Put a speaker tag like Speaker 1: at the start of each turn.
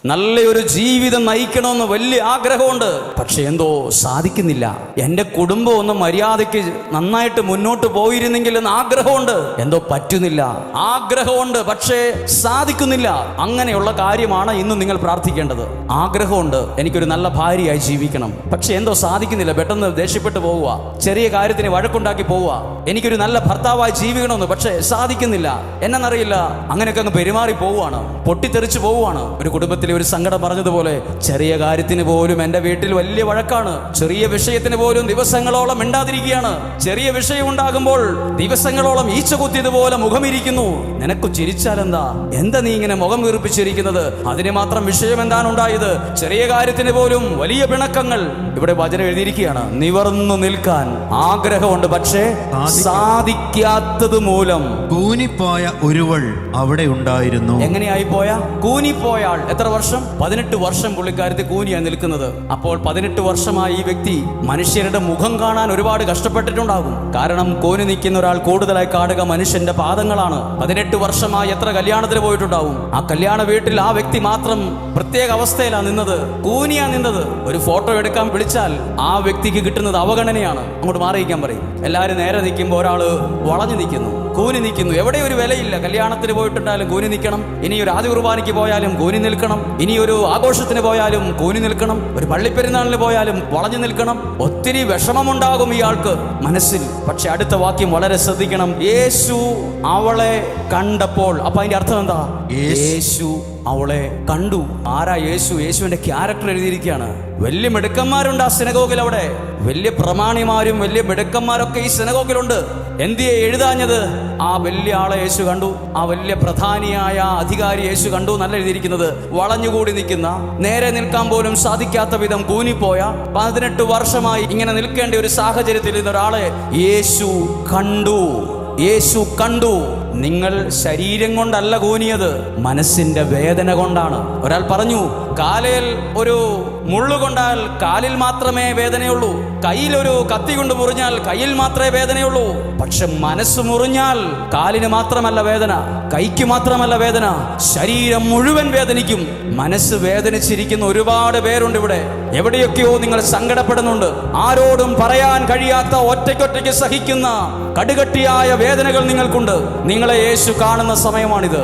Speaker 1: നല്ലൊരു ജീവിതം നയിക്കണമെന്ന് വലിയ ആഗ്രഹമുണ്ട്. പക്ഷെ എന്തോ സാധിക്കുന്നില്ല. എൻ്റെ കുടുംബം ഒന്ന് മര്യാദയ്ക്ക് നന്നായിട്ട് മുന്നോട്ട് പോയിരുന്നെങ്കിൽ എന്ന് ആഗ്രഹമുണ്ട്, എന്തോ പറ്റുന്നില്ല. ആഗ്രഹമുണ്ട്, പക്ഷേ സാധിക്കുന്നില്ല. അങ്ങനെയുള്ള കാര്യമാണ് ഇന്ന് നിങ്ങൾ പ്രാർത്ഥിക്കേണ്ടത്. ആഗ്രഹമുണ്ട്, എനിക്കൊരു നല്ല ഭാര്യയായി ജീവിക്കണം, പക്ഷെ എന്തോ സാധിക്കുന്നില്ല. പെട്ടെന്ന് ദേഷ്യപ്പെട്ട് പോവുക, ചെറിയ കാര്യത്തിന് വഴക്കുണ്ടാക്കി പോവുക. എനിക്കൊരു നല്ല ഭർത്താവായി ജീവിക്കണമെന്ന്, പക്ഷെ സാധിക്കുന്നില്ല. എന്നറിയില്ല, അങ്ങനെയൊക്കെ അങ്ങ് പെരുമാറി പോവുകയാണ്, പൊട്ടിത്തെറിച്ച് പോവുകയാണ്. ഒരു കുടുംബത്തിലെ ഒരു സങ്കടം പറഞ്ഞതുപോലെ, ചെറിയ കാര്യത്തിന് പോലും എൻ്റെ വീട്ടിൽ വലിയ വഴക്കാണ്. ചെറിയ വിഷയത്തിന് പോലും ദിവസങ്ങളോളം മിണ്ടാതിരിക്കുകയാണ്. ചെറിയ വിഷയം ഉണ്ടാകുമ്പോൾ ദിവസങ്ങളോളം ഈച്ച കുത്തിയതുപോലെ മുഖമിരിക്കുന്നു. നിനക്ക് ചിരിച്ചാലെന്താ? എന്താ നീ ഇങ്ങനെ മുഖം വീർപ്പിച്ചിരിക്കുന്നത്? അതിന് മാത്രം വിഷയം എന്താണ് ഉണ്ടായത്? ചെറിയ കാര്യത്തിന് പോലും വലിയ പിണക്കങ്ങൾ. ഇവിടെ വചനം എഴുതിയിരിക്കുകയാണ്, നിവർന്നു നിൽക്കാൻ ആഗ്രഹമുണ്ട്, പക്ഷേ സാധിക്കാത്തത് മൂലം
Speaker 2: കൂനിപ്പോയ ഒരുവൾ അവിടെ ഉണ്ടായിരുന്നു.
Speaker 1: എങ്ങനെയായി പോയ? കൂനിപ്പോയാൾ. എത്ര വർഷം? 18 വർഷം പുള്ളിക്കാരത്തി കൂനിയായി നിൽക്കുന്നത്. അപ്പോൾ 18 വർഷമായി ഈ വ്യക്തി മനുഷ്യരുടെ മുഖം കാണാൻ ഒരുപാട് കഷ്ടപ്പെട്ടിട്ടുണ്ടാകും. കാരണം കൂനി നിൽക്കുന്ന ഒരാൾ കൂടുതലായി കാണുക മനുഷ്യന്റെ പാദങ്ങളാണ്. 18 വർഷമായി എത്ര കല്യാണത്തിന് പോയിട്ടുണ്ടാവും. ആ കല്യാണ വീട്ടിൽ ആ വ്യക്തി മാത്രം പ്രത്യേക അവസ്ഥയിലാണ് നിന്നത്, കൂനിയാ നിന്നത്. ഒരു ഫോട്ടോ എടുക്കാൻ വിളിച്ചാൽ ആ വ്യക്തിക്ക് കിട്ടുന്നത് അവഗണനയാണ്. അങ്ങോട്ട് മാറിയിക്കാൻ പറയും. എല്ലാവരും നേരെ നിൽക്കുമ്പോൾ ഒരാള് വളഞ്ഞു നിൽക്കുന്നു, കൂനി നിൽക്കുന്നു. എവിടെ ഒരു വിലയില്ല. കല്യാണത്തിന് പോയിട്ടുണ്ടായാലും കൂനി നിൽക്കണം, ഇനി ഒരു ആദ്യ കുർബാനയ്ക്ക് പോയാലും കൂനി നിൽക്കണം, ഇനി ഒരു ആഘോഷത്തിന് പോയാലും കൂനി നിൽക്കണം, ഒരു പള്ളിപ്പെരുന്നാളിന് പോയാലും വളഞ്ഞു നിൽക്കണം. ഒത്തിരി വിഷമമുണ്ടാകും ഇയാൾക്ക് മനസ്സിൽ. പക്ഷെ അടുത്ത വാക്യം വളരെ ശ്രദ്ധിക്കണം. യേശു അവളെ കണ്ടപ്പോൾ. അപ്പൊ അതിന്റെ അർത്ഥം എന്താ? യേശു അവളെ കണ്ടു. ആരാ യേശു? യേശുവിന്റെ ക്യാരക്ടർ എഴുതിയിരിക്കുകയാണ്. വലിയ മിടുക്കന്മാരുണ്ട് ആ സിനഗോഗിൽ. അവിടെ വലിയ പ്രമാണിമാരും വലിയ മിടുക്കന്മാരൊക്കെ ഈ സിനഗോഗിലുണ്ട്. എന്തിയെ എഴുതാഞ്ഞത്? ആ വലിയ ആളെ യേശു കണ്ടു, ആ വലിയ പ്രധാനിയായ അധികാരി യേശു കണ്ടു എന്നല്ല എഴുതിയിരിക്കുന്നത്. വളഞ്ഞുകൂടി നിൽക്കുന്ന, നേരെ നിൽക്കാൻ പോലും സാധിക്കാത്ത വിധം കൂനിപ്പോയ, 18 വർഷമായി ഇങ്ങനെ നിൽക്കേണ്ട ഒരു സാഹചര്യത്തിൽ ഇരുന്ന ഒരാളെ യേശു കണ്ടു. യേശു കണ്ടു. നിങ്ങൾ ശരീരം കൊണ്ടല്ല കൂനിയത്, മനസ്സിന്റെ വേദന കൊണ്ടാണ്. ഒരാൾ പറഞ്ഞു, കാലിൽ ഒരു മുള്ളുകൊണ്ടാൽ കാലിൽ മാത്രമേ വേദനയുള്ളൂ, കയ്യിലൊരു കത്തി കൊണ്ട് മുറിഞ്ഞാൽ കയ്യിൽ മാത്രമേ വേദനയുള്ളൂ. പക്ഷെ മനസ്സ് മുറിഞ്ഞാൽ കാലിന് മാത്രമല്ല വേദന, കൈക്ക് മാത്രമല്ല വേദന, ശരീരം മുഴുവൻ വേദനിക്കും. മനസ്സ് വേദനിച്ചിരിക്കുന്ന ഒരുപാട് പേരുണ്ട് ഇവിടെ. എവിടെയൊക്കെയോ നിങ്ങൾ സങ്കടപ്പെടുന്നുണ്ട്. ആരോടും പറയാൻ കഴിയാത്ത, ഒറ്റയ്ക്കൊറ്റയ്ക്ക് സഹിക്കുന്ന കടുകട്ടിയായ വേദനകൾ നിങ്ങൾക്കുണ്ട്. നിങ്ങളെ യേശു കാണുന്ന സമയമാണിത്.